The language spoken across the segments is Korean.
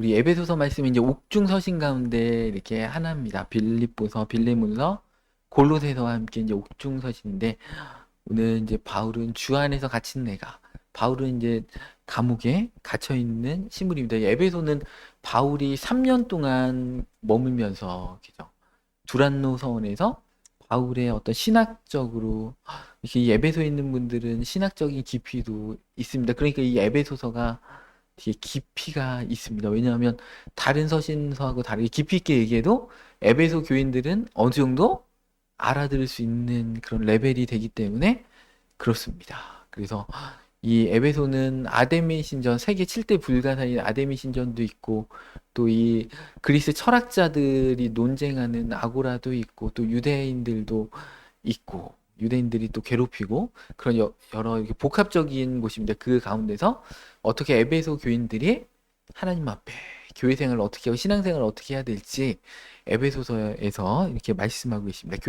우리 에베소서 말씀이 이제 옥중서신 가운데 이렇게 하나입니다. 빌립보서, 빌레몬서, 골로새서와 함께 이제 옥중서신인데 오늘 이제 바울은 주 안에서 갇힌 내가 바울은 이제 감옥에 갇혀 있는 신분입니다. 이 에베소는 바울이 3년 동안 머물면서 그죠? 두란노 서원에서 바울의 어떤 신학적으로 이렇게 이 에베소에 있는 분들은 신학적인 깊이도 있습니다. 그러니까 이 에베소서가 되게 깊이가 있습니다. 왜냐하면 다른 서신서하고 다르게 깊이 있게 얘기해도 에베소 교인들은 어느 정도 알아들을 수 있는 그런 레벨이 되기 때문에 그렇습니다. 그래서 이 에베소는 아데미 신전, 세계 7대 불가사의 아데미 신전도 있고 또 이 그리스 철학자들이 논쟁하는 아고라도 있고 또 유대인들도 있고 유대인들이 또 괴롭히고 그런 여러 이렇게 복합적인 곳입니다. 그 가운데서 어떻게 에베소 교인들이 하나님 앞에 교회 생활을 어떻게 하고 신앙생활을 어떻게 해야 될지 에베소서에서 이렇게 말씀하고 계십니다.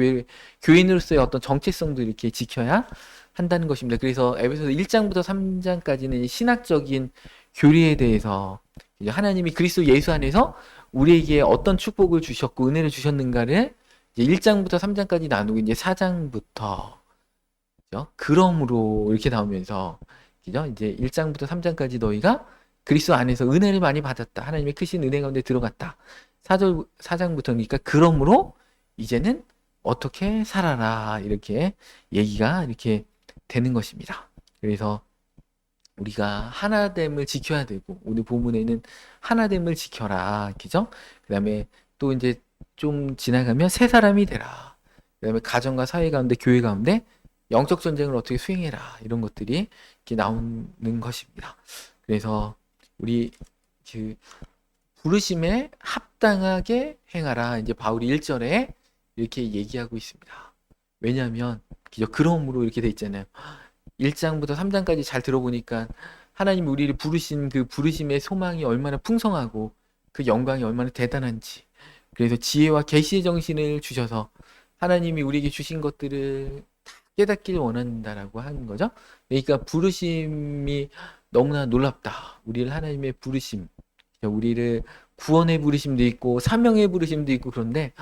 교인으로서의 어떤 정체성도 이렇게 지켜야 한다는 것입니다. 그래서 에베소서 1장부터 3장까지는 신학적인 교리에 대해서 하나님이 그리스도 예수 안에서 우리에게 어떤 축복을 주셨고 은혜를 주셨는가를 이제 1장부터 3장까지 나누고 이제 4장부터 그죠? 그러므로 이렇게 나오면서 그죠? 이제 1장부터 3장까지 너희가 그리스도 안에서 은혜를 많이 받았다. 하나님의 크신 은혜 가운데 들어갔다. 4장부터 그러니까 그러므로 이제는 어떻게 살아라 이렇게 얘기가 이렇게 되는 것입니다. 그래서 우리가 하나됨을 지켜야 되고 오늘 본문에는 하나됨을 지켜라. 그죠? 그다음에 또 이제 좀 지나가면 새 사람이 되라. 그다음에 가정과 사회 가운데 교회 가운데 영적 전쟁을 어떻게 수행해라. 이런 것들이 이렇게 나오는 것입니다. 그래서 우리 그 부르심에 합당하게 행하라. 이제 바울이 1절에 이렇게 얘기하고 있습니다. 왜냐하면 그러므로 이렇게 돼 있잖아요. 1장부터 3장까지 잘 들어보니까 하나님이 우리를 부르신 그 부르심의 소망이 얼마나 풍성하고 그 영광이 얼마나 대단한지 그래서 지혜와 계시의 정신을 주셔서 하나님이 우리에게 주신 것들을 다 깨닫기를 원한다라고 하는 거죠. 그러니까 부르심이 너무나 놀랍다. 우리를 하나님의 부르심, 우리를 구원의 부르심도 있고 사명의 부르심도 있고 그런데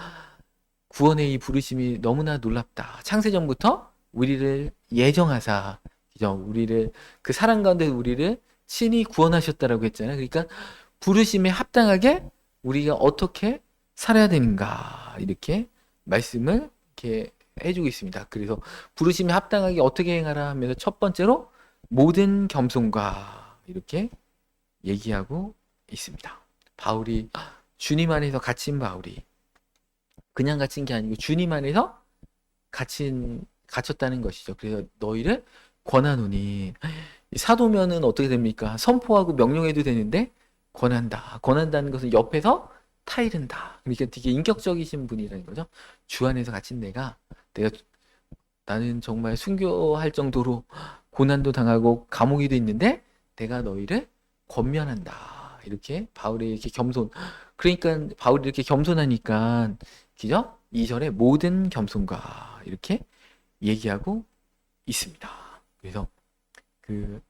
구원의 이 부르심이 너무나 놀랍다. 창세전부터 우리를 예정하사, 그죠? 우리를 그 사랑 가운데 우리를 친히 구원하셨다라고 했잖아요. 그러니까 부르심에 합당하게 우리가 어떻게 살아야 되는가 이렇게 말씀을 이렇게 해주고 있습니다. 그래서 부르심에 합당하게 어떻게 행하라 하면서 첫 번째로 모든 겸손과 이렇게 얘기하고 있습니다. 바울이 주님 안에서 갇힌 바울이 그냥 갇힌 게 아니고 주님 안에서 갇혔다는 것이죠. 그래서 너희를 권하노니 사도면은 어떻게 됩니까? 선포하고 명령해도 되는데 권한다. 권한다는 것은 옆에서 타이른다. 그러니까 되게 인격적이신 분이라는 거죠. 주 안에서 갇힌 내가 나는 정말 순교할 정도로 고난도 당하고 감옥에도 있는데 내가 너희를 권면한다. 이렇게 바울이 이렇게 겸손. 그러니까 바울이 이렇게 겸손하니까 그죠? 2절에 모든 겸손과 이렇게 얘기하고 있습니다. 그래서 그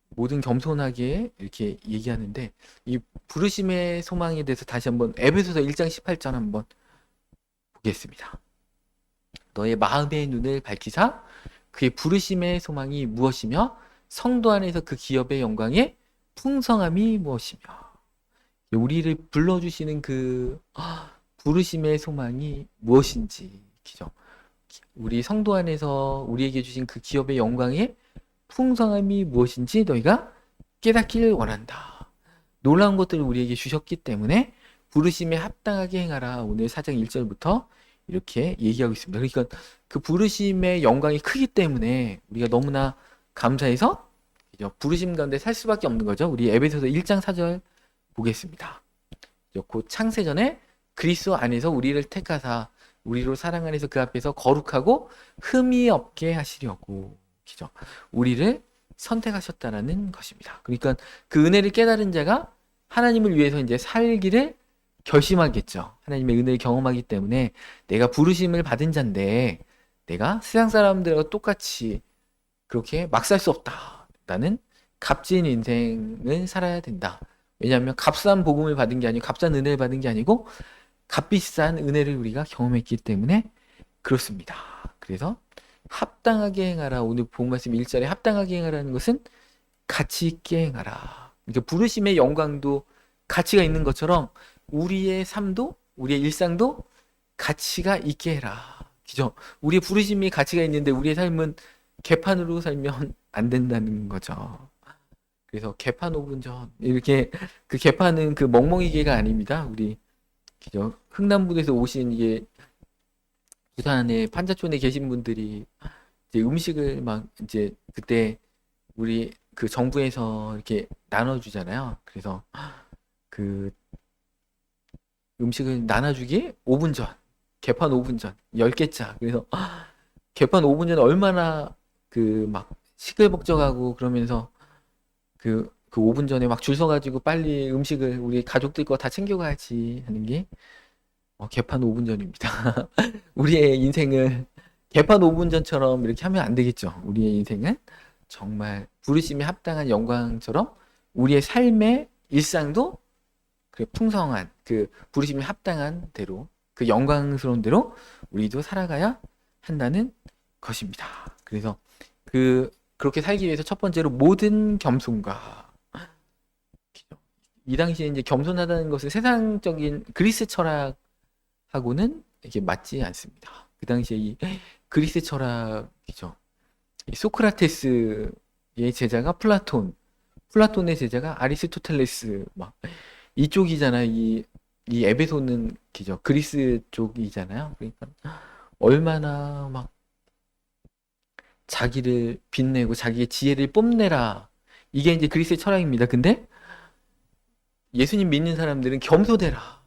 모든 겸손하게 이렇게 얘기하는데 이 부르심의 소망에 대해서 다시 한번 에베소서 1장 18절 한번 보겠습니다. 너의 마음의 눈을 밝히사 그의 부르심의 소망이 무엇이며 성도 안에서 그 기업의 영광의 풍성함이 무엇이며 우리를 불러주시는 그 부르심의 소망이 무엇인지 기죠. 우리 성도 안에서 우리에게 주신 그 기업의 영광의 풍성함이 무엇인지 너희가 깨닫기를 원한다. 놀라운 것들을 우리에게 주셨기 때문에 부르심에 합당하게 행하라. 오늘 4장 1절부터 이렇게 얘기하고 있습니다. 그러니까 그 부르심의 영광이 크기 때문에 우리가 너무나 감사해서 부르심 가운데 살 수밖에 없는 거죠. 우리 에베소서 1장 4절 보겠습니다. 곧 창세전에 그리스도 안에서 우리를 택하사 우리로 사랑 안에서 그 앞에서 거룩하고 흠이 없게 하시려고 그죠? 우리를 선택하셨다라는 것입니다. 그러니까 그 은혜를 깨달은 자가 하나님을 위해서 이제 살기를 결심하겠죠. 하나님의 은혜를 경험하기 때문에 내가 부르심을 받은 자인데 내가 세상 사람들과 똑같이 그렇게 막 살 수 없다. 나는 값진 인생을 살아야 된다. 왜냐하면 값싼 복음을 받은 게 아니고 값싼 은혜를 받은 게 아니고 값비싼 은혜를 우리가 경험했기 때문에 그렇습니다. 그래서 합당하게 행하라. 오늘 본 말씀 1절에 합당하게 행하라는 것은 가치 있게 행하라. 그러니까 부르심의 영광도 가치가 있는 것처럼 우리의 삶도 우리의 일상도 가치가 있게 해라. 그죠? 우리의 부르심이 가치가 있는데 우리의 삶은 개판으로 살면 안 된다는 거죠. 그래서 개판 5분 전 이렇게 그 개판은 그 멍멍이개가 아닙니다. 우리 그죠? 흥남부에서 오신 이게 부산에 판자촌에 계신 분들이 이제 음식을 막 이제 그때 우리 그 정부에서 이렇게 나눠주잖아요. 그래서 그 음식을 나눠주기 5분 전, 개판 5분 전, 10개짜. 그래서 개판 5분 전에 얼마나 그 막 시끌벅적하고 그러면서 그 5분 전에 막 줄 서가지고 빨리 음식을 우리 가족들 거 다 챙겨가야지 하는 게 개판 5분 전입니다. 우리의 인생을 개판 5분 전처럼 이렇게 하면 안 되겠죠. 우리의 인생은 정말 부르심에 합당한 영광처럼 우리의 삶의 일상도 그 풍성한 그 부르심에 합당한 대로 그 영광스러운 대로 우리도 살아가야 한다는 것입니다. 그래서 그렇게 살기 위해서 첫 번째로 모든 겸손과 이 당시에 이제 겸손하다는 것은 세상적인 그리스 철학하고는 이게 맞지 않습니다. 그 당시에 이 그리스 철학이죠. 이 소크라테스의 제자가 플라톤의 제자가 아리스토텔레스 막 이쪽이잖아요. 이 에베소는 기죠. 그리스 쪽이잖아요. 그러니까 얼마나 막 자기를 빛내고 자기의 지혜를 뽐내라. 이게 이제 그리스의 철학입니다. 근데 예수님 믿는 사람들은 겸손해라.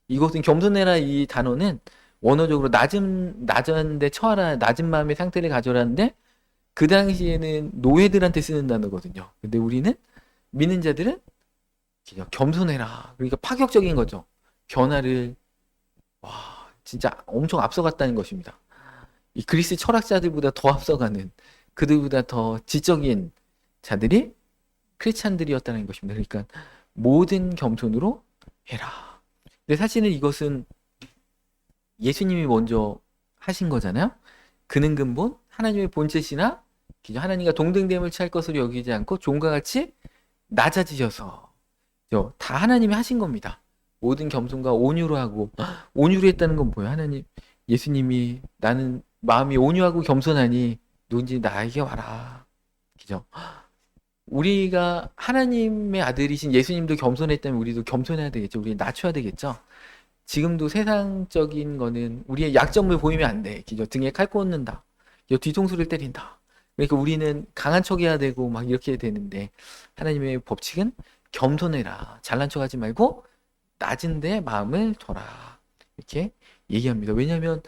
이것은 겸손해라 이 단어는 원어적으로 낮은데 처하라, 낮은 마음의 상태를 가져라는데 그 당시에는 노예들한테 쓰는 단어거든요. 근데 우리는 믿는 자들은 그냥 겸손해라. 그러니까 파격적인 거죠. 변화를 와 진짜 엄청 앞서갔다는 것입니다. 이 그리스 철학자들보다 더 앞서가는 그들보다 더 지적인 자들이 크리스찬들이었다는 것입니다. 그러니까 모든 겸손으로 해라. 근데 사실은 이것은 예수님이 먼저 하신 거잖아요. 그는 근본 하나님의 본체시나 하나님과 동등됨을 취할 것으로 여기지 않고 종과 같이 낮아지셔서 다 하나님이 하신 겁니다. 모든 겸손과 온유로 하고 온유로 했다는 건 뭐예요? 하나님 예수님이 나는 마음이 온유하고 겸손하니 누군지 나에게 와라. 그죠? 우리가 하나님의 아들이신 예수님도 겸손했다면 우리도 겸손해야 되겠죠. 우리 낮춰야 되겠죠. 지금도 세상적인 거는 우리의 약점을 보이면 안 돼. 그죠? 등에 칼 꽂는다. 뒤통수를 때린다. 그러니까 우리는 강한 척해야 되고 막 이렇게 되는데 하나님의 법칙은 겸손해라. 잘난 척하지 말고 낮은데 마음을 둬라. 이렇게 얘기합니다. 왜냐하면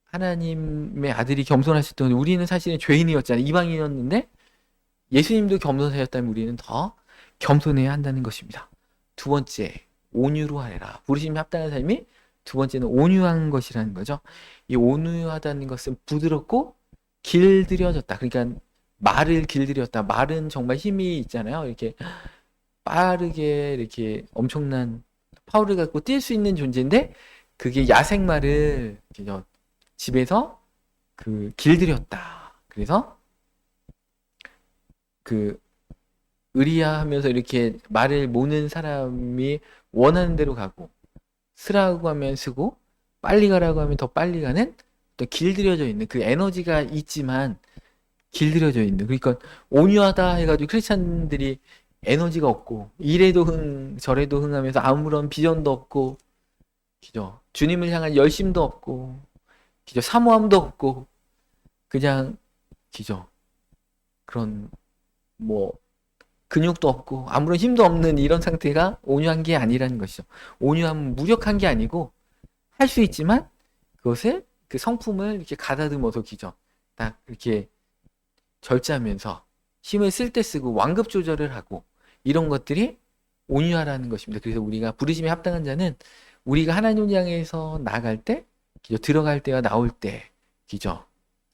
하나님의 아들이 겸손하셨던 우리는 사실은 죄인이었잖아요. 이방인이었는데 예수님도 겸손하셨다면 우리는 더 겸손해야 한다는 것입니다. 두 번째, 온유로 하라. 부르심이 합당한 삶이 두 번째는 온유한 것이라는 거죠. 이 온유하다는 것은 부드럽고 길들여졌다. 그러니까 말을 길들였다. 말은 정말 힘이 있잖아요. 이렇게 빠르게 이렇게 엄청난 파워를 갖고 뛸 수 있는 존재인데 그게 야생말을 집에서 길들였다. 그래서 의리하면서 이렇게 말을 모는 사람이 원하는 대로 가고 쓰라고 하면 쓰고 빨리 가라고 하면 더 빨리 가는 또 길들여져 있는 그 에너지가 있지만 길들여져 있는 그러니까 온유하다 해가지고 크리스찬들이 에너지가 없고 이래도 흥 저래도 흥하면서 아무런 비전도 없고 그죠 주님을 향한 열심도 없고 그죠 사모함도 없고 그냥 그죠 그런 뭐 근육도 없고 아무런 힘도 없는 이런 상태가 온유한 게 아니라는 것이죠. 온유함은 무력한 게 아니고 할 수 있지만 그것을 그 성품을 이렇게 가다듬어서 기죠. 딱 이렇게 절제하면서 힘을 쓸 때 쓰고 완급 조절을 하고 이런 것들이 온유하라는 것입니다. 그래서 우리가 부르심에 합당한 자는 우리가 하나님을 향해서 나아갈 때, 기죠. 들어갈 때와 나올 때, 기죠.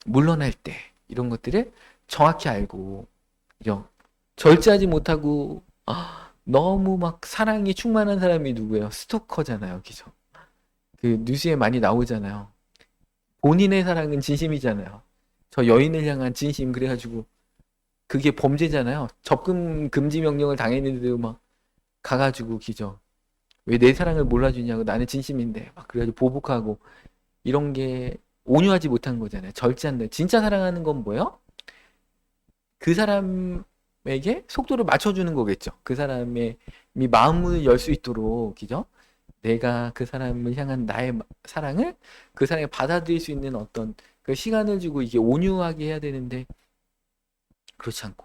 물러날 때 이런 것들을 정확히 알고, 기죠. 절제하지 못하고 너무 막 사랑이 충만한 사람이 누구예요? 스토커잖아요. 그죠? 그 뉴스에 많이 나오잖아요. 본인의 사랑은 진심이잖아요. 저 여인을 향한 진심 그래가지고 그게 범죄잖아요. 접근 금지 명령을 당했는데도 막 가가지고 기죠. 왜 내 사랑을 몰라주냐고 나는 진심인데 막 그래가지고 보복하고 이런 게 온유하지 못한 거잖아요. 절제한다. 진짜 사랑하는 건 뭐예요? 그 사람에게 속도를 맞춰주는 거겠죠. 그 사람의 이 마음을 열 수 있도록 그죠? 내가 그 사람을 향한 나의 사랑을 그 사람이 받아들일 수 있는 어떤 그 시간을 주고 이게 온유하게 해야 되는데 그렇지 않고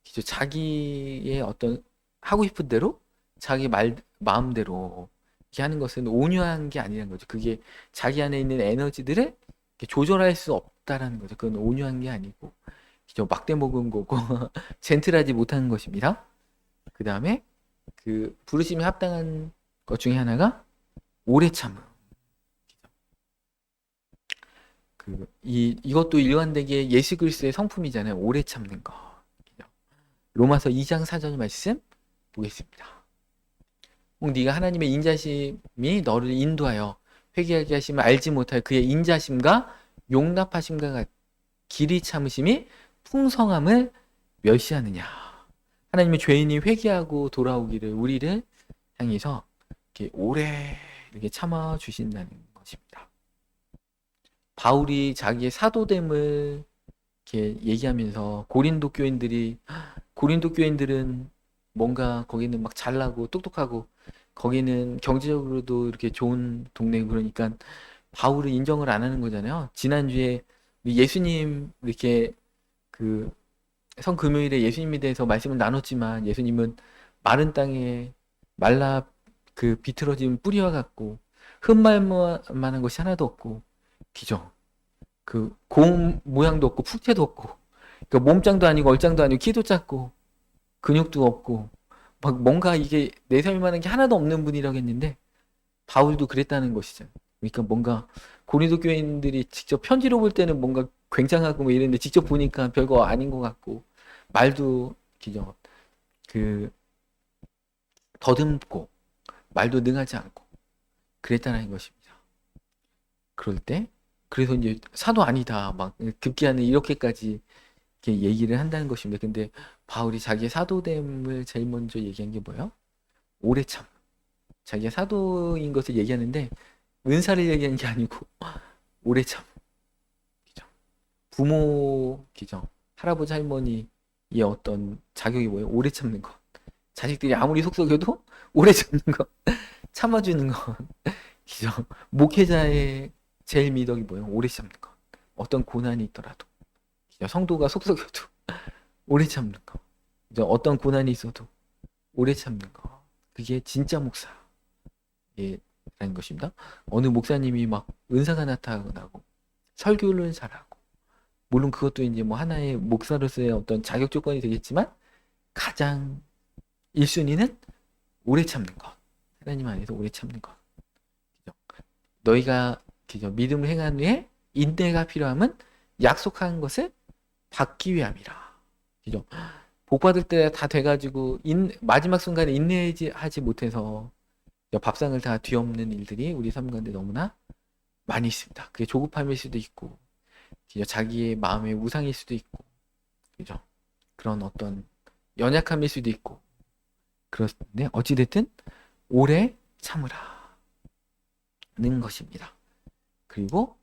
그죠? 자기의 어떤 하고 싶은 대로 자기 마음대로 이렇게 하는 것은 온유한 게 아니라는 거죠. 그게 자기 안에 있는 에너지들을 이렇게 조절할 수 없다라는 거죠. 그건 온유한 게 아니고 그죠? 막대 먹은 거고 젠틀하지 못하는 것입니다. 그 다음에 그 부르심에 합당한 것 중에 하나가 오래 참음. 이것도 일관되게 예수 그리스도의 성품이잖아요. 오래 참는 거. 로마서 2장 4절 말씀 보겠습니다. 네가 하나님의 인자심이 너를 인도하여 회개하게 하심을 알지 못할 그의 인자심과 용납하심과 길이 참으심이 풍성함을 멸시하느냐. 하나님의 죄인이 회개하고 돌아오기를 우리를 향해서 이렇게 오래 이렇게 참아 주신다는 것입니다. 바울이 자기의 사도됨을 이렇게 얘기하면서 고린도 교인들은 뭔가 거기는 막 잘나고 똑똑하고 거기는 경제적으로도 이렇게 좋은 동네고 그러니까 바울을 인정을 안 하는 거잖아요. 지난주에 예수님 이렇게 그 성금요일에 예수님에 대해서 말씀을 나눴지만 예수님은 마른 땅에 말라 그 비틀어진 뿌리와 같고 흠말만한 것이 하나도 없고 기죠. 그 고음 모양도 없고 풍채도 없고 그러니까 몸짱도 아니고 얼짱도 아니고 키도 작고 근육도 없고 막 뭔가 이게 내세울 만한 게 하나도 없는 분이라고 했는데 바울도 그랬다는 것이죠. 그러니까 뭔가 고린도 교인들이 직접 편지로 볼 때는 뭔가 굉장하고 뭐 이랬는데 직접 보니까 별거 아닌 것 같고 말도 기죠. 그 더듬고 말도 능하지 않고 그랬다는 것입니다. 그럴 때 그래서 이제 사도 아니다 막 급기야는 이렇게까지 이렇게 얘기를 한다는 것입니다. 근데 바울이 자기의 사도됨을 제일 먼저 얘기한 게 뭐예요? 오래 참. 자기가 사도인 것을 얘기하는데 은사를 얘기하는 게 아니고 오래 참. 그죠? 부모 기죠. 할아버지 할머니의 어떤 자격이 뭐예요? 오래 참는 것. 자식들이 아무리 속썩여도 오래 참는 것. 참아주는 것. 그죠? 목회자의 제일 미덕이 뭐예요? 오래 참는 것. 어떤 고난이 있더라도. 그죠? 성도가 속썩여도 오래 참는 거. 그죠? 어떤 고난이 있어도 오래 참는 거. 그게 진짜 목사라는 것입니다. 어느 목사님이 막 은사가 나타나고 설교를 잘하고 물론 그것도 이제 뭐 하나의 목사로서의 어떤 자격 조건이 되겠지만 가장 1순위는 오래 참는 것. 하나님 안에서 오래 참는 것. 그죠? 너희가 그죠? 믿음을 행한 후에 인내가 필요함은 약속한 것을 받기 위함이라. 그죠? 복 받을 때 다 돼가지고 마지막 순간에 인내하지 못해서 밥상을 다 뒤엎는 일들이 우리 삶 가운데 너무나 많이 있습니다. 그게 조급함일 수도 있고, 그죠? 자기의 마음의 우상일 수도 있고, 그죠? 그런 어떤 연약함일 수도 있고, 그렇는데 어찌됐든 오래 참으라는 것입니다. 그리고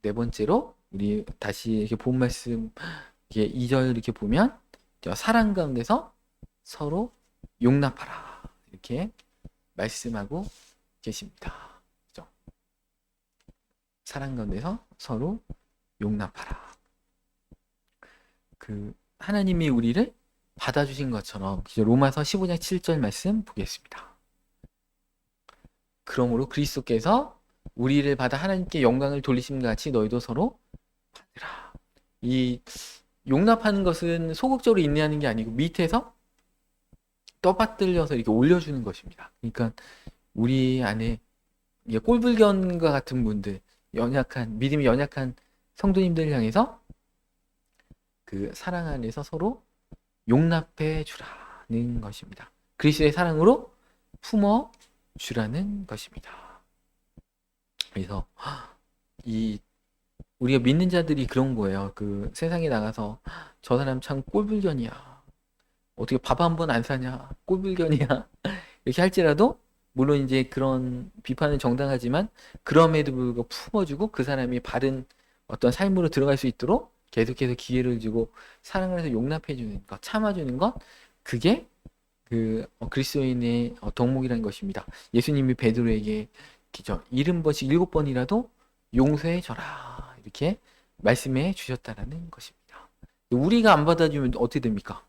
네 번째로 우리 다시 이렇게 본 말씀 이게 2절 이렇게 보면 사랑 가운데서 서로 용납하라 이렇게 말씀하고 계십니다. 그죠? 사랑 가운데서 서로 용납하라. 그 하나님이 우리를 받아주신 것처럼 로마서 15장 7절 말씀 보겠습니다. 그러므로 그리스도께서 우리를 받아 하나님께 영광을 돌리심과 같이 너희도 서로 받으라. 이 용납하는 것은 소극적으로 인내하는 게 아니고 밑에서 떠받들려서 이렇게 올려주는 것입니다. 그러니까 우리 안에 꼴불견과 같은 분들, 믿음이 연약한 성도님들 향해서 그 사랑 안에서 서로 용납해 주라는 것입니다. 그리스도의 사랑으로 품어 주라는 것입니다. 그래서 이 우리가 믿는 자들이 그런 거예요. 그 세상에 나가서 저 사람 참 꼴불견이야. 어떻게 밥 한 번 안 사냐? 꼴불견이야. 이렇게 할지라도 물론 이제 그런 비판은 정당하지만 그럼에도 불구하고 품어주고 그 사람이 바른 어떤 삶으로 들어갈 수 있도록 계속해서 기회를 주고 사랑을 해서 용납해 주는 것, 참아주는 것, 그게 그 그리스도인의 덕목이라는 것입니다. 예수님이 베드로에게 기죠. 70번씩 7번이라도 용서해 줘라. 이렇게 말씀해 주셨다라는 것입니다. 우리가 안 받아주면 어떻게 됩니까?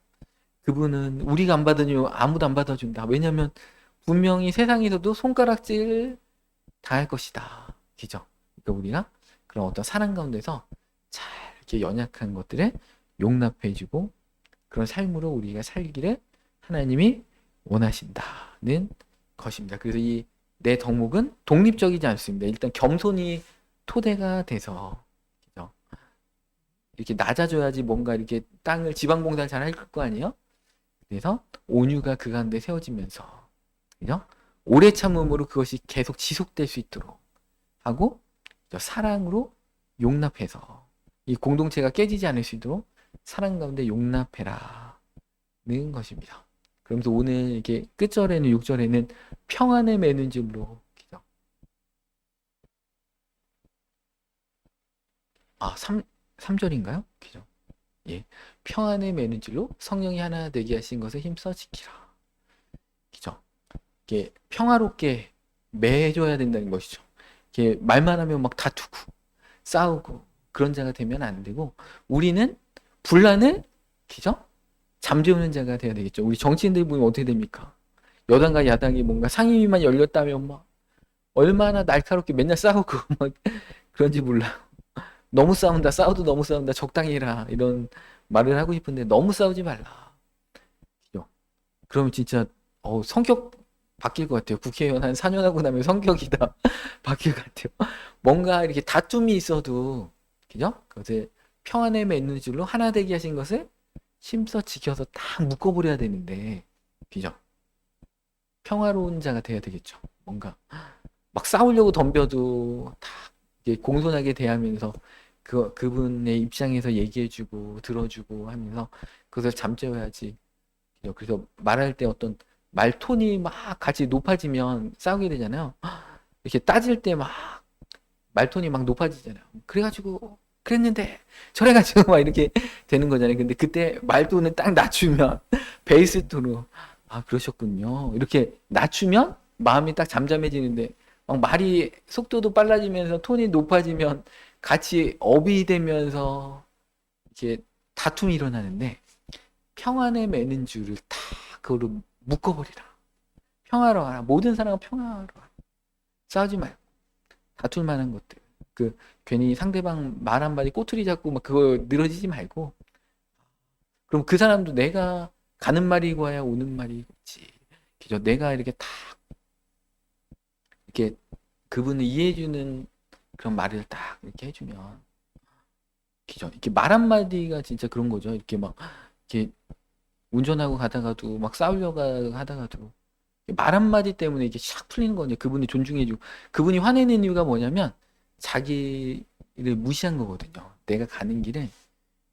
그분은 우리가 안 받아주면 아무도 안 받아준다. 왜냐하면 분명히 세상에서도 손가락질 당할 것이다. 그죠? 그러니까 우리가 그런 어떤 사랑 가운데서 잘 이렇게 연약한 것들을 용납해주고 그런 삶으로 우리가 살기를 하나님이 원하신다는 것입니다. 그래서 이 내 덕목은 독립적이지 않습니다. 일단 겸손이 토대가 돼서 그죠? 이렇게 낮아져야지 뭔가 이렇게 땅을 지방봉사를 잘 할 거 아니에요? 그래서 온유가 그 가운데 세워지면서 그죠? 오래 참음으로 그것이 계속 지속될 수 있도록 하고 사랑으로 용납해서 이 공동체가 깨지지 않을 수 있도록 사랑 가운데 용납해라는 것입니다. 그러면서 오늘 이렇게 끝절에는 6절에는 평안에 매는 줄로 그죠? 3절인가요? 그죠? 예. 평안에 매는 줄로 성령이 하나 되게 하신 것을 힘써 지키라. 그죠? 이게 평화롭게 매줘야 된다는 것이죠. 이게 말만 하면 막 다투고 싸우고 그런 자가 되면 안 되고 우리는 분란을 그죠? 잠재우는 자가 돼야 되겠죠. 우리 정치인들 보면 어떻게 됩니까? 여당과 야당이 뭔가 상임위만 열렸다면 막 얼마나 날카롭게 맨날 싸우고 막 그런지 몰라. 너무 싸운다. 싸워도 너무 싸운다. 적당히 해라. 이런 말을 하고 싶은데 너무 싸우지 말라. 그죠? 그러면 진짜 성격 바뀔 것 같아요. 국회의원 한 4년 하고 나면 성격이 다 바뀔 것 같아요. 뭔가 이렇게 다툼이 있어도 그죠? 그것을 평안에 맺는 줄로 하나 되게 하신 것을 힘써 지켜서 딱 묶어버려야 되는데 그죠? 평화로운 자가 돼야 되겠죠. 뭔가 막 싸우려고 덤벼도 다 공손하게 대하면서 그분의 입장에서 얘기해주고 들어주고 하면서 그것을 잠재워야지. 그래서 말할 때 어떤 말 톤이 막 같이 높아지면 싸우게 되잖아요. 이렇게 따질 때 막 말톤이 막 높아지잖아요. 그래가지고 그랬는데 저래가지고 막 이렇게 되는 거잖아요. 근데 그때 말톤을 딱 낮추면 베이스 톤으로 그러셨군요. 이렇게 낮추면 마음이 딱 잠잠해지는데 막 말이 속도도 빨라지면서 톤이 높아지면 같이 업이 되면서 이렇게 다툼이 일어나는데 평안에 매는 줄을 다 그걸로 묶어버리라. 평화로워라. 모든 사람은 평화로워라. 싸우지 말고 다툴 만한 것들. 괜히 상대방 말 한마디 꼬투리 잡고 막 그거 늘어지지 말고 그럼 그 사람도 내가 가는 말이 고야 오는 말이 곱지. 그죠? 내가 이렇게 딱 이렇게 그분을 이해해주는 그런 말을 딱 이렇게 해주면 그죠? 이렇게 말 한마디가 진짜 그런 거죠. 이렇게 막 이렇게 운전하고 가다가도 막 싸우려고 하다가도 말 한마디 때문에 이게 샥 풀리는 거냐. 그분이 존중해주고 그분이 화내는 이유가 뭐냐면 자기를 무시한 거거든요. 내가 가는 길에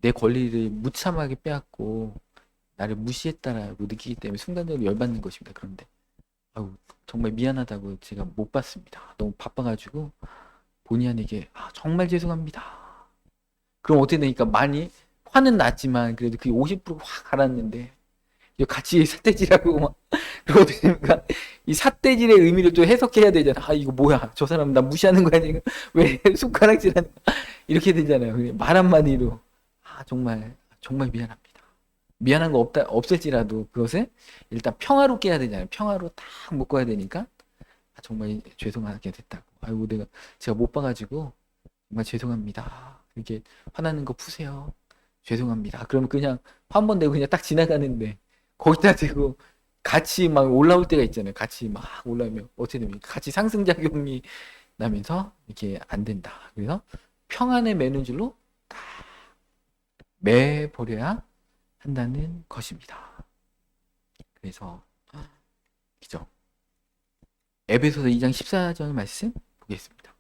내 권리를 무참하게 빼앗고 나를 무시했다라고 느끼기 때문에 순간적으로 열받는 것입니다. 그런데 정말 미안하다고 제가 못 봤습니다. 너무 바빠가지고 본의 아니게 정말 죄송합니다. 그럼 어떻게 되니까 많이 화는 났지만 그래도 그게 50%확 가랐는데 같이 삿대질하고 막 그러니까 이 삿대질의 의미를 또 해석해야 되잖아. 이거 뭐야? 저 사람 나 무시하는 거야 지금? 왜 손가락질하는? 이렇게 되잖아요. 말 한마디로 정말 정말 미안합니다. 미안한 거 없을지라도 그것을 일단 평화롭게 해야 되잖아요. 평화로 딱 묶어야 되니까 정말 죄송하게 됐다고. 제가 못 봐가지고 정말 죄송합니다. 이렇게 화나는 거 푸세요. 죄송합니다. 그러면 그냥 화 한 번 내고 그냥 딱 지나가는데 거기다 대고 같이 막 올라올 때가 있잖아요. 같이 막 올라오면 어떻게 됩니까? 같이 상승작용이 나면서 이렇게 안 된다. 그래서 평안에 매는 줄로 딱 매버려야 한다는 것입니다. 그래서 그죠? 에베소서 2장 14절 말씀 보겠습니다.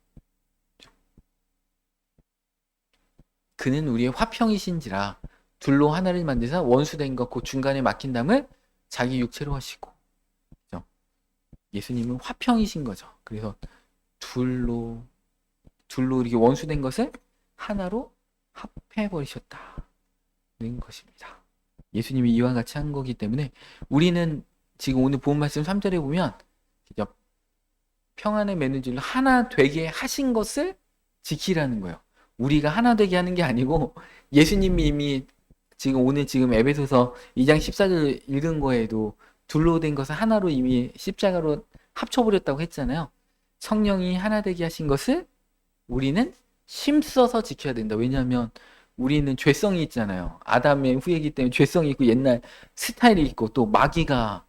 그는 우리의 화평이신지라 둘로 하나를 만드사 원수된 것 곧 중간에 막힌 담을 자기 육체로 하시고. 그죠? 예수님은 화평이신 거죠. 그래서 둘로 이렇게 원수된 것을 하나로 합해 버리셨다는 것입니다. 예수님이 이와 같이 한 거기 때문에 우리는 지금 오늘 본 말씀 3절에 보면 평안의 매는줄로 하나 되게 하신 것을 지키라는 거예요. 우리가 하나 되게 하는 게 아니고 예수님이 이미 지금 에베소서 2장 14절 읽은 거에도 둘로 된 것을 하나로 이미 십자가로 합쳐버렸다고 했잖아요. 성령이 하나 되게 하신 것을 우리는 힘써서 지켜야 된다. 왜냐하면 우리는 죄성이 있잖아요. 아담의 후예이기 때문에 죄성이 있고 옛날 스타일이 있고 또 마귀가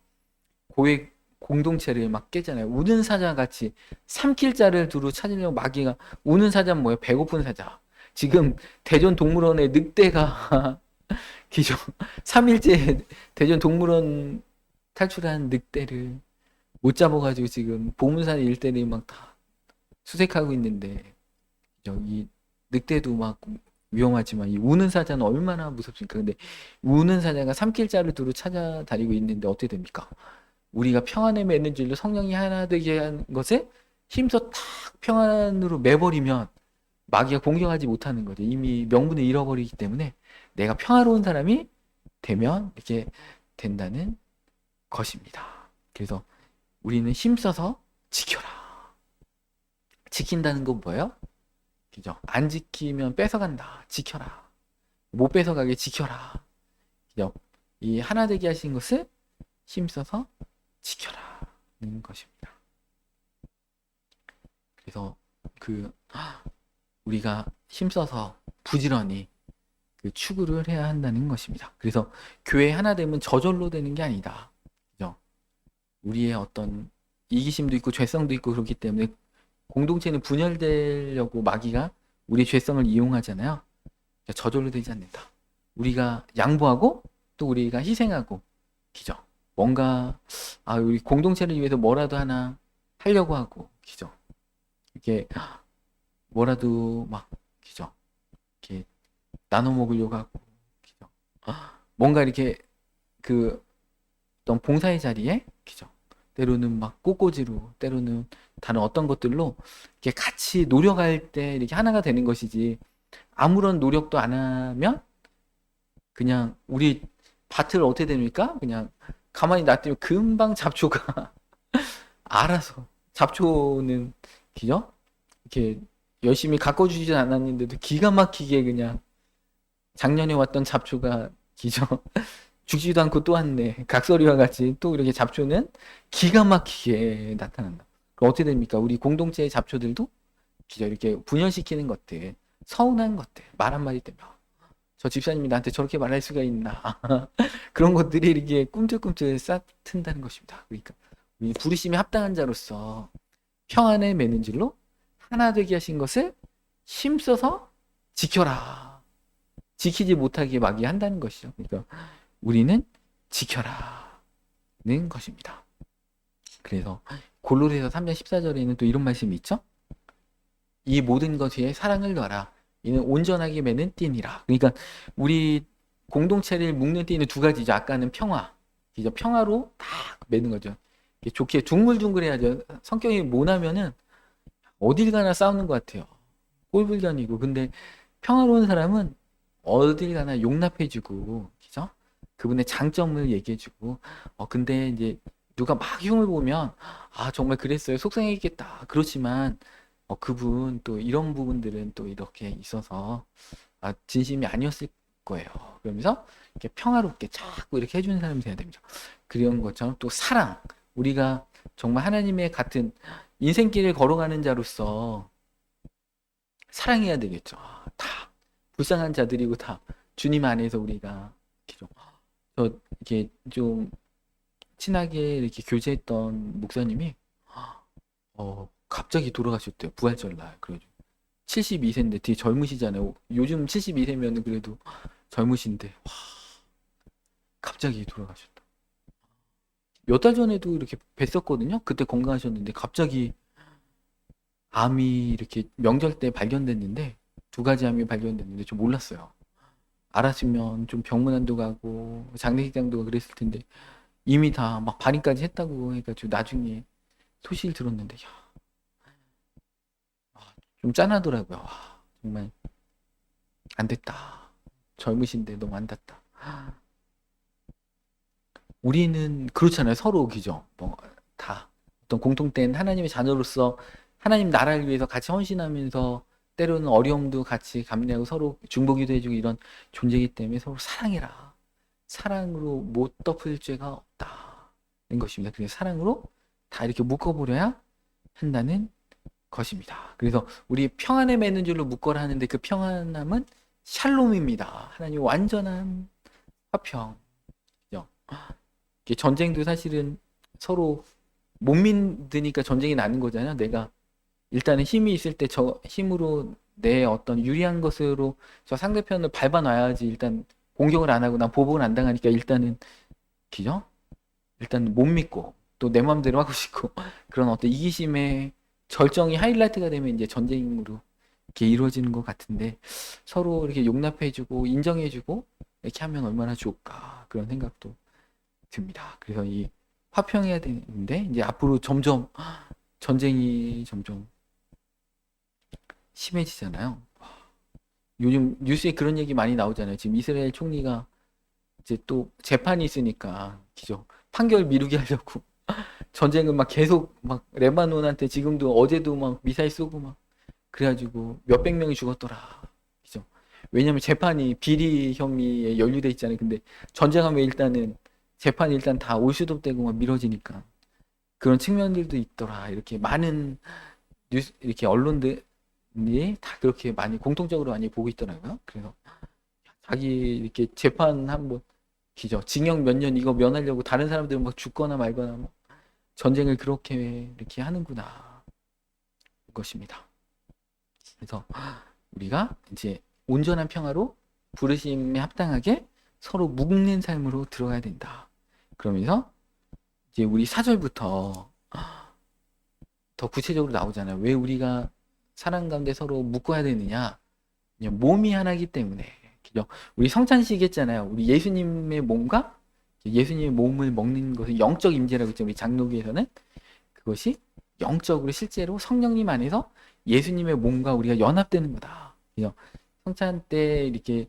고액 공동체를 막 깨잖아요. 우는 사자 같이 삼킬 자를 두루 찾으려고 마귀가 우는 사자는 뭐예요? 배고픈 사자. 지금 대전 동물원에 늑대가 기존 3일째 대전 동물원 탈출한 늑대를 못 잡아가지고 지금 보문산 일대를 막 다 수색하고 있는데 이 늑대도 막 위험하지만 이 우는 사자는 얼마나 무섭습니까? 근데 우는 사자가 삼킬 자를 두루 찾아다니고 있는데 어떻게 됩니까? 우리가 평안에 맺는 줄로 성령이 하나 되게 한 것에 힘써 탁 평안으로 매버리면 마귀가 공격하지 못하는 거죠. 이미 명분을 잃어버리기 때문에 내가 평화로운 사람이 되면 이렇게 된다는 것입니다. 그래서 우리는 힘써서 지켜라. 지킨다는 건 뭐예요? 그죠? 안 지키면 뺏어간다. 지켜라. 못 뺏어가게 지켜라. 그죠? 이 하나 되게 하신 것을 힘써서 지켜라는 것입니다. 그래서 우리가 힘써서 부지런히 추구를 해야 한다는 것입니다. 그래서 교회 하나 되면 저절로 되는 게 아니다. 그죠? 우리의 어떤 이기심도 있고 죄성도 있고 그렇기 때문에 공동체는 분열되려고 마귀가 우리의 죄성을 이용하잖아요. 저절로 되지 않는다. 우리가 양보하고 또 우리가 희생하고, 그죠? 뭔가 우리 공동체를 위해서 뭐라도 하나 하려고 하고, 그죠? 이렇게 뭐라도 막, 그죠? 이렇게 나눠 먹으려고 하고, 그죠? 뭔가 이렇게 어떤 봉사의 자리에, 그죠? 때로는 막 꽃꽂이로, 때로는 다른 어떤 것들로 이렇게 같이 노력할 때 이렇게 하나가 되는 것이지, 아무런 노력도 안 하면 그냥 우리 밭을 어떻게 됩니까? 그냥 가만히 놔두면 금방 잡초가 알아서, 잡초는 그죠? 이렇게 열심히 가꿔주지 않았는데도 기가 막히게 그냥 작년에 왔던 잡초가 기죠? 죽지도 않고 또 왔네. 각설이와 같이 또 이렇게 잡초는 기가 막히게 나타난다. 그럼 어떻게 됩니까? 우리 공동체의 잡초들도 기죠? 이렇게 분열시키는 것들, 서운한 것들, 말 한마디 때문에 저 집사님이 나한테 저렇게 말할 수가 있나. 그런 것들이 이렇게 꿈틀꿈틀 쌓든다는 것입니다. 그러니까 우리 부르심에 합당한 자로서 평안에 매는 줄로 하나 되게 하신 것을 힘써서 지켜라. 지키지 못하게 마귀 한다는 것이죠. 그러니까 우리는 지켜라는 것입니다. 그래서 골로새서 3장 14절에는 또 이런 말씀이 있죠. 이 모든 것 위에 사랑을 놔라. 이는 온전하게 매는 띠니라. 그러니까 우리 공동체를 묶는 띠는 두 가지죠. 아까는 평화, 그죠? 평화로 딱 매는 거죠. 좋게 둥글둥글해야죠. 성격이 모나면은 어딜 가나 싸우는 것 같아요. 꼴불견이고. 근데 평화로운 사람은 어딜 가나 용납해주고, 그죠? 그분의 장점을 얘기해주고. 근데 이제 누가 막 흉을 보면 정말 그랬어요. 속상했겠다. 그렇지만 그분 또 이런 부분들은 또 이렇게 있어서 진심이 아니었을 거예요. 그러면서 이렇게 평화롭게 자꾸 이렇게 해주는 사람이 돼야 됩니다. 그런 것처럼 또 사랑. 우리가 정말 하나님의 같은 인생길을 걸어가는 자로서 사랑해야 되겠죠. 다 불쌍한 자들이고 다 주님 안에서 우리가 이렇게 좀 친하게 이렇게 교제했던 목사님이 갑자기 돌아가셨대요. 부활절날. 그래가지고 72세인데 되게 젊으시잖아요. 요즘 72세면 그래도 젊으신데 갑자기 돌아가셨다. 몇 달 전에도 이렇게 뵀었거든요. 그때 건강하셨는데 갑자기 암이 이렇게 명절 때 발견됐는데 두 가지 암이 발견됐는데 좀 몰랐어요. 알았으면 좀 병문안도 가고 장례식장도 가고 그랬을 텐데 이미 다 막 발인까지 했다고 해가지고 나중에 소식을 들었는데 야, 좀 짠하더라고요. 와, 정말 안 됐다. 젊으신데 너무 안 됐다. 우리는 그렇잖아요. 서로 그죠? 뭐 다 어떤 공통된 하나님의 자녀로서 하나님 나라를 위해서 같이 헌신하면서 때로는 어려움도 같이 감내하고 서로 중보기도 해주고 이런 존재이기 때문에 서로 사랑해라. 사랑으로 못 덮을 죄가 없다는 것입니다. 그래서 사랑으로 다 이렇게 묶어버려야 한다는 것입니다. 그래서 우리 평안에 맺는 줄로 묶어라 하는데 그 평안함은 샬롬입니다. 하나님 완전한 화평. 그죠? 이게 전쟁도 사실은 서로 못 믿으니까 전쟁이 나는 거잖아요. 내가 일단은 힘이 있을 때 저 힘으로 내 어떤 유리한 것으로 저 상대편을 밟아놔야지 일단 공격을 안 하고 난 보복을 안 당하니까 일단은 그죠? 일단 못 믿고 또 내 마음대로 하고 싶고 그런 어떤 이기심의 절정이 하이라이트가 되면 이제 전쟁으로 이렇게 이루어지는 것 같은데 서로 이렇게 용납해주고 인정해주고 이렇게 하면 얼마나 좋을까 그런 생각도 듭니다. 그래서 이 화평해야 되는데 이제 앞으로 점점 전쟁이 점점 심해지잖아요. 요즘 뉴스에 그런 얘기 많이 나오잖아요. 지금 이스라엘 총리가 이제 또 재판이 있으니까 기죠. 판결 미루게 하려고 전쟁은 막 계속 막 레바논한테 지금도 어제도 막 미사일 쏘고 막 그래가지고 몇백 명이 죽었더라. 그죠? 왜냐면 재판이 비리 혐의에 연루돼 있잖아요. 근데 전쟁하면 일단은 재판이 일단 다 올 수도 없고 막 미뤄지니까 그런 측면들도 있더라. 이렇게 많은 뉴스 이렇게 언론들이 다 그렇게 많이 공통적으로 많이 보고 있더라고요. 그래서 자기 이렇게 재판 한번 기죠. 징역 몇 년 이거 면하려고 다른 사람들은 막 죽거나 말거나 막 전쟁을 그렇게 이렇게 하는구나 것입니다. 그래서 우리가 이제 온전한 평화로 부르심에 합당하게 서로 묶는 삶으로 들어가야 된다. 그러면서 이제 우리 4절부터 더 구체적으로 나오잖아요. 왜 우리가 사랑 가운데 서로 묶어야 되느냐? 그냥 몸이 하나이기 때문에. 그죠? 우리 성찬식 했잖아요. 우리 예수님의 몸과 예수님의 몸을 먹는 것은 영적 임재라고 했죠. 우리 장로교에서는 그것이 영적으로 실제로 성령님 안에서 예수님의 몸과 우리가 연합되는 거다. 그죠? 성찬 때 이렇게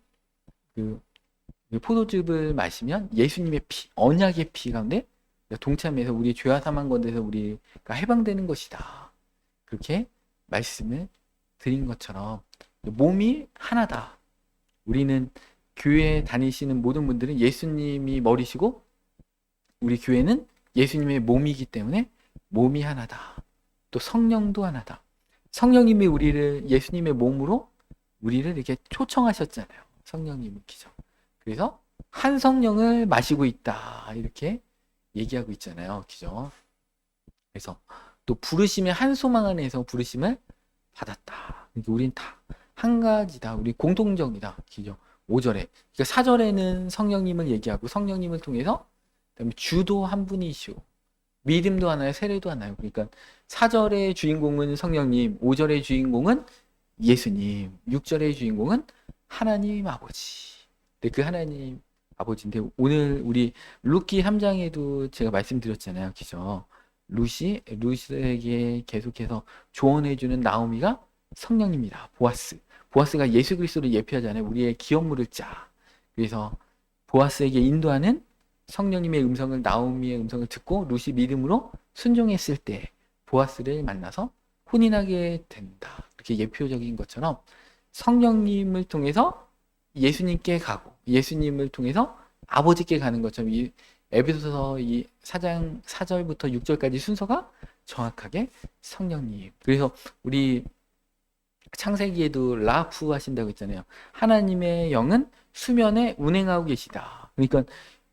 그 포도즙을 마시면 예수님의 피, 언약의 피 가운데 동참해서 우리 죄와 사망 가운데서 우리가 해방되는 것이다. 그렇게 말씀을 드린 것처럼 몸이 하나다. 우리는 교회 다니시는 모든 분들은 예수님이 머리시고 우리 교회는 예수님의 몸이기 때문에 몸이 하나다. 또 성령도 하나다. 성령님이 우리를 예수님의 몸으로 우리를 이렇게 초청하셨잖아요. 성령님은 기죠. 그래서 한 성령을 마시고 있다. 이렇게 얘기하고 있잖아요. 기죠. 그래서 또 부르심의 한 소망 안에서 부르심을 받았다. 그러니까 우린 다 한 가지다. 우리 공통적이다. 기죠. 5절에. 그러니까 4절에는 성령님을 얘기하고 성령님을 통해서 그다음에 주도 한 분이시오. 믿음도 하나요, 세례도 하나요. 그러니까 4절의 주인공은 성령님, 5절의 주인공은 예수님, 6절의 주인공은 하나님 아버지. 근데 그 하나님 아버지인데 오늘 우리 루키 3장에도 제가 말씀드렸잖아요. 그죠? 루시에게 계속해서 조언해주는 나오미가 성령님이다. 보아스. 보아스가 예수 그리스도를 예표하잖아요. 우리의 기업물을 짜. 그래서 보아스에게 인도하는 성령님의 음성을 나오미의 음성을 듣고 루시 믿음으로 순종했을 때 보아스를 만나서 혼인하게 된다. 이렇게 예표적인 것처럼 성령님을 통해서 예수님께 가고 예수님을 통해서 아버지께 가는 것처럼 이 에베소서 이 4장 4절부터 6절까지 순서가 정확하게 성령님. 그래서 우리 창세기에도 라프 하신다고 했잖아요. 하나님의 영은 수면에 운행하고 계시다. 그러니까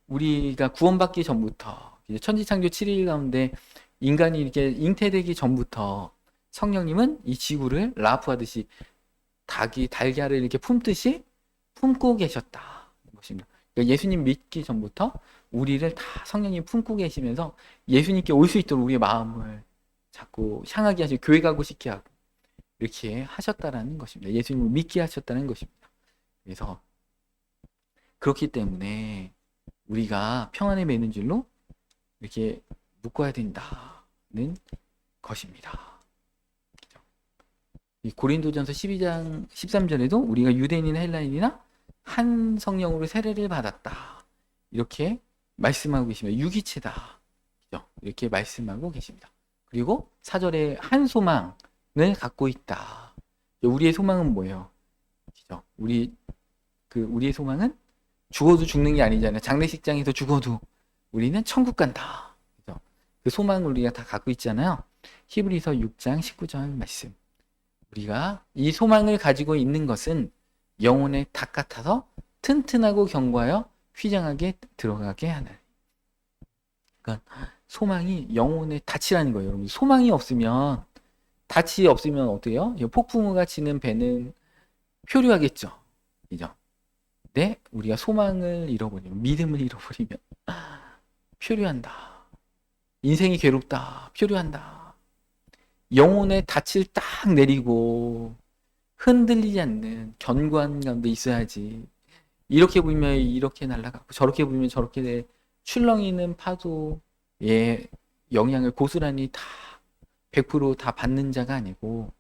우리가 구원받기 전부터 천지창조 7일 가운데 인간이 이렇게 잉태되기 전부터 성령님은 이 지구를 라프 하듯이 닭이 달걀을 이렇게 품듯이 품고 계셨다. 것입니다. 그러니까 예수님 믿기 전부터 우리를 다 성령이 품고 계시면서 예수님께 올 수 있도록 우리의 마음을 자꾸 향하게 하시고 교회 가고 싶게 하고 이렇게 하셨다라는 것입니다. 예수님을 믿게 하셨다는 것입니다. 그래서 그렇기 때문에 우리가 평안에 매는 줄로 이렇게 묶어야 된다는 것입니다. 이 고린도전서 12장 13절에도 우리가 유대인이나 헬라인이나 한 성령으로 세례를 받았다. 이렇게 말씀하고 계십니다. 유기체다. 이렇게 말씀하고 계십니다. 그리고 4절에 한 소망을 갖고 있다. 우리의 소망은 뭐예요? 우리의 소망은 죽어도 죽는 게 아니잖아요. 장례식장에서 죽어도 우리는 천국 간다. 그 소망을 우리가 다 갖고 있잖아요. 히브리서 6장 19절 말씀. 우리가 이 소망을 가지고 있는 것은 영혼의 닭 같아서 튼튼하고 견고하여 휘장하게 들어가게 하는. 그러니까 소망이 영혼의 닻이라는 거예요. 여러분, 소망이 없으면, 닻이 없으면 어때요? 폭풍우가 치는 배는 표류하겠죠. 그죠? 근데 우리가 소망을 잃어버리면, 믿음을 잃어버리면 표류한다. 인생이 괴롭다. 표류한다. 영혼의 닻을 딱 내리고 흔들리지 않는 견고한 가운데 있어야지. 이렇게 불면 이렇게 날아가고 저렇게 불면 저렇게 출렁이는 파도의 영향을 고스란히 다 100% 받는 자가 아니고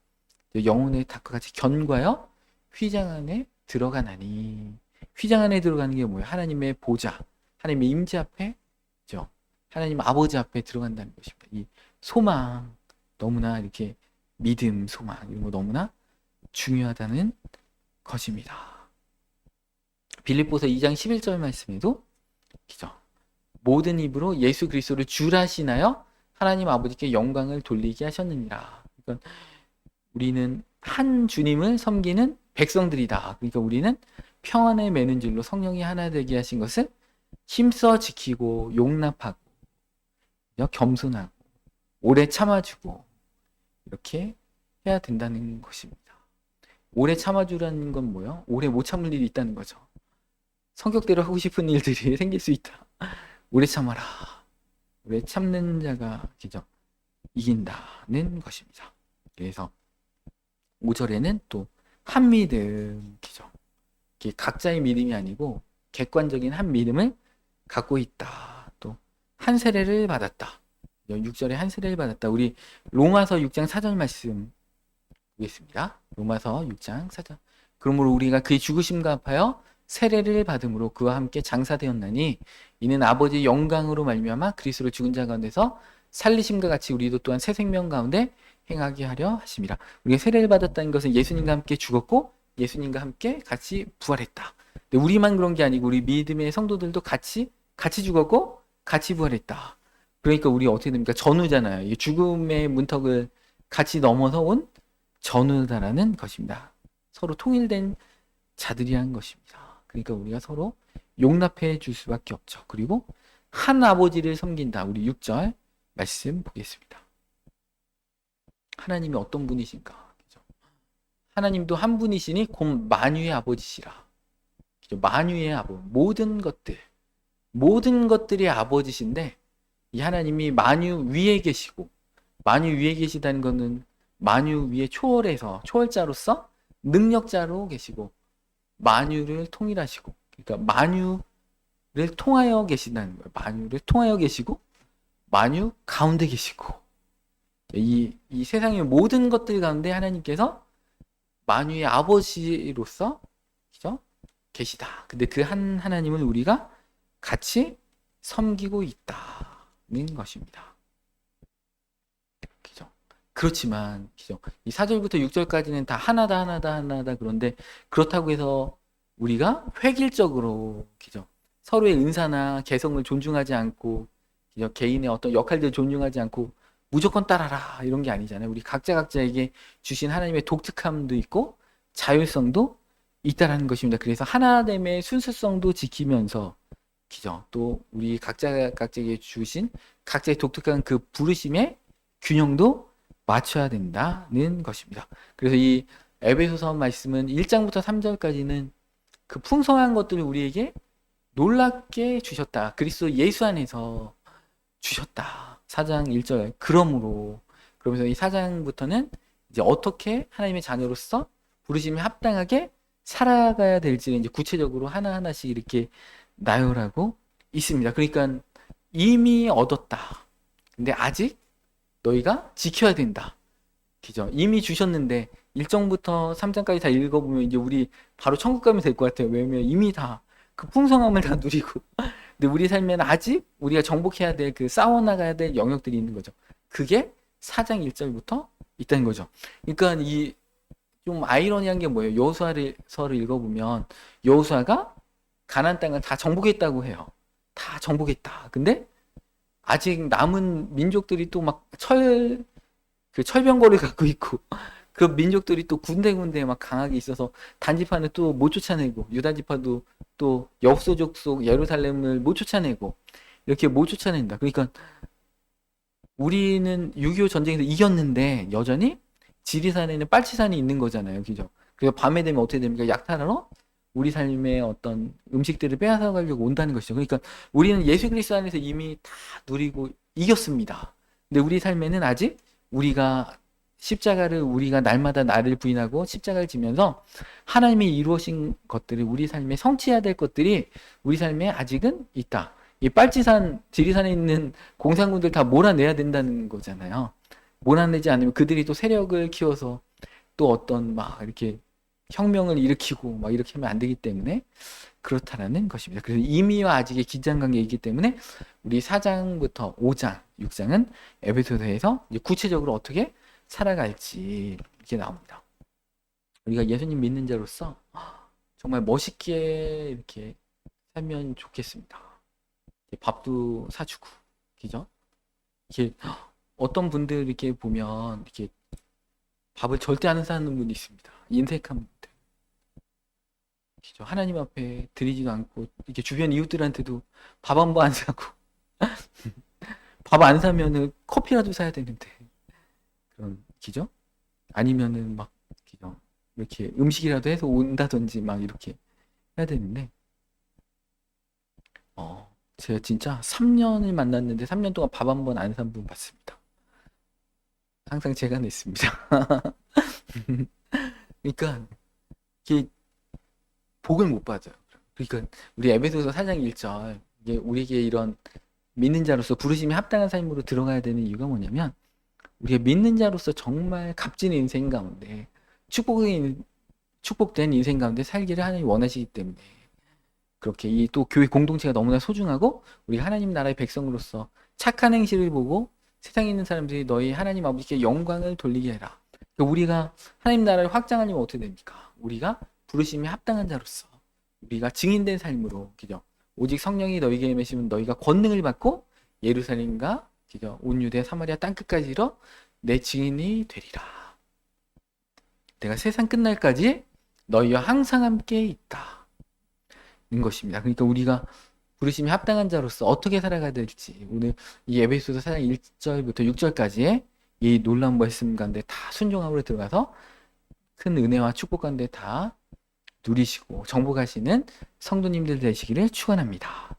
영혼의 닭과 같이 견고하여 휘장 안에 들어가나니. 휘장 안에 들어가는 게 뭐예요? 하나님의 보좌, 하나님의 임재 앞에, 그죠? 하나님 아버지 앞에 들어간다는 것입니다. 이 소망, 너무나 이렇게 믿음, 소망 이런 거 너무나 중요하다는 것입니다. 빌립보서 2장 11절 말씀에도, 그죠? 모든 입으로 예수 그리스도를 주라시나요? 하나님 아버지께 영광을 돌리게 하셨느니라. 그러니까 우리는 한 주님을 섬기는 백성들이다. 그러니까 우리는 평안에 매는 줄로 성령이 하나 되게 하신 것을 힘써 지키고 용납하고 겸손하고 오래 참아주고 이렇게 해야 된다는 것입니다. 오래 참아주라는 건 뭐예요? 오래 못 참을 일이 있다는 거죠. 성격대로 하고 싶은 일들이 생길 수 있다. 오래 참아라. 오래 참는 자가 기죠 이긴다는 것입니다. 그래서 5절에는 또 한 믿음, 기죠. 각자의 믿음이 아니고 객관적인 한 믿음을 갖고 있다. 또 한 세례를 받았다. 6절에 한 세례를 받았다. 우리 로마서 6장 4절 말씀 보겠습니다. 로마서 6장 4절. 그러므로 우리가 그의 죽으심과 합하여 세례를 받음으로 그와 함께 장사되었나니 이는 아버지의 영광으로 말미암아 그리스도를 죽은 자 가운데서 살리심과 같이 우리도 또한 새 생명 가운데 행하게 하려 하심이라. 우리가 세례를 받았다는 것은 예수님과 함께 죽었고 예수님과 함께 같이 부활했다. 근데 우리만 그런 게 아니고 우리 믿음의 성도들도 같이 죽었고 같이 부활했다. 그러니까 우리 어떻게 됩니까? 전우잖아요. 이 죽음의 문턱을 같이 넘어서 온 전우다라는 것입니다. 서로 통일된 자들이라는 것입니다. 그러니까 우리가 서로 용납해 줄 수밖에 없죠. 그리고 한 아버지를 섬긴다. 우리 6절 말씀 보겠습니다. 하나님이 어떤 분이신가? 하나님도 한 분이시니 곧 만유의 아버지시라. 만유의 아버지, 모든 것들의 아버지신데 이 하나님이 만유 위에 계시고, 만유 위에 계시다는 것은 만유 위에 초월자로서 능력자로 계시고 만유를 통일하시고, 그러니까 만유를 통하여 계신다는 거예요. 만유를 통하여 계시고 만유 가운데 계시고, 이 세상의 모든 것들 가운데 하나님께서 만유의 아버지로서, 그죠? 계시다. 근데 그 한 하나님을 우리가 같이 섬기고 있다는 것입니다. 그죠? 그렇지만, 그죠? 이 4절부터 6절까지는 다 하나다. 그런데 그렇다고 해서 우리가 획일적으로, 그죠? 서로의 은사나 개성을 존중하지 않고, 그죠? 개인의 어떤 역할들을 존중하지 않고 무조건 따라라 이런 게 아니잖아요. 우리 각자에게 주신 하나님의 독특함도 있고 자율성도 있다라는 것입니다. 그래서 하나됨의 순수성도 지키면서, 그죠? 또 우리 각자에게 주신 각자의 독특한 그 부르심의 균형도 맞춰야 된다는 것입니다. 그래서 이 에베소서 말씀은 1장부터 3절까지는 그 풍성한 것들을 우리에게 놀랍게 주셨다. 그리스도 예수 안에서 주셨다. 4장 1절. 그러므로 그러면서 이 4장부터는 이제 어떻게 하나님의 자녀로서 부르심에 합당하게 살아가야 될지를 이제 구체적으로 하나하나씩 이렇게 나열하고 있습니다. 그러니까 이미 얻었다. 근데 아직 너희가 지켜야 된다. 그죠? 이미 주셨는데 1장부터 3장까지 다 읽어보면 이제 우리 바로 천국 가면 될 것 같아요. 왜냐면 이미 다 그 풍성함을 다 누리고 근데 우리 삶에는 아직 우리가 정복해야 될 그 싸워나가야 될 영역들이 있는 거죠. 그게 4장 1절부터 있다는 거죠. 그러니까 이 좀 아이러니한 게 뭐예요? 여호수아서를 읽어보면 여호수아가 가나안 땅을 다 정복했다고 해요. 다 정복했다. 근데 아직 남은 민족들이 또 막 그 철병거를 갖고 있고 그 민족들이 또 군데군데 막 강하게 있어서 단지파는 또 못 쫓아내고 유다 지파도 또 여호수 족속 예루살렘을 못 쫓아내고 이렇게 못 쫓아낸다. 그러니까 우리는 6.25 전쟁에서 이겼는데 여전히 지리산에는 빨치산이 있는 거잖아요. 그죠? 그래서 밤에 되면 어떻게 됩니까? 약탈하러 우리 삶의 어떤 음식들을 빼앗아 가려고 온다는 것이죠. 그러니까 우리는 예수 그리스도 안에서 이미 다 누리고 이겼습니다. 근데 우리 삶에는 아직 우리가 십자가를 우리가 날마다 나를 부인하고 십자가를 지면서 하나님이 이루어진 것들을 우리 삶에 성취해야 될 것들이 우리 삶에 아직은 있다. 이 빨치산, 지리산에 있는 공산군들 다 몰아내야 된다는 거잖아요. 몰아내지 않으면 그들이 또 세력을 키워서 또 어떤 막 이렇게 혁명을 일으키고 막 이렇게 하면 안 되기 때문에 그렇다라는 것입니다. 그래서 이미와 아직의 긴장관계이기 때문에 우리 4장부터 5장, 6장은 에베소서에서 구체적으로 어떻게 살아갈지 이렇게 나옵니다. 우리가 예수님 믿는 자로서 정말 멋있게 이렇게 살면 좋겠습니다. 밥도 사주고, 그죠? 이렇게 어떤 분들 이렇게 보면 이렇게 밥을 절대 안 사는 분이 있습니다. 인색한 분들. 그죠? 하나님 앞에 드리지도 않고 이렇게 주변 이웃들한테도 밥 한 번 안 사고 밥 안 사면은 커피라도 사야 되는데 그런 기죠? 아니면은 막 기죠? 이렇게 음식이라도 해서 온다든지 막 이렇게 해야 되는데 제가 진짜 3년을 만났는데 3년 동안 밥 한 번 안 산 분 봤습니다. 항상 제가 냈습니다. 그러니까 이게 복을 못 받아요. 그러니까 우리 에베소서 4장 1절 이게 우리에게 이런 믿는 자로서 부르심이 합당한 삶으로 들어가야 되는 이유가 뭐냐면 우리가 믿는 자로서 정말 값진 인생 가운데 축복된 인생 가운데 살기를 하나님이 원하시기 때문에 그렇게 이 또 교회 공동체가 너무나 소중하고 우리가 하나님 나라의 백성으로서 착한 행실을 보고 세상에 있는 사람들이 너희 하나님 아버지께 영광을 돌리게 해라. 그러니까 우리가 하나님 나라를 확장하려면 어떻게 됩니까? 우리가 부르심이 합당한 자로서 우리가 증인된 삶으로 그죠? 오직 성령이 너희에게 임하시면 너희가 권능을 받고 예루살렘과 그죠? 온 유대 사마리아 땅끝까지 이르러 내 증인이 되리라. 내가 세상 끝날까지 너희와 항상 함께 있다. 인 것입니다. 그러니까 우리가 부르심이 합당한 자로서 어떻게 살아가야 될지 오늘 이 에베소서 4장 1절부터 6절까지의 이 놀라운 말씀 가운데 다 순종함으로 들어가서 큰 은혜와 축복 가운데 다 누리시고 정복하시는 성도님들 되시기를 축원합니다.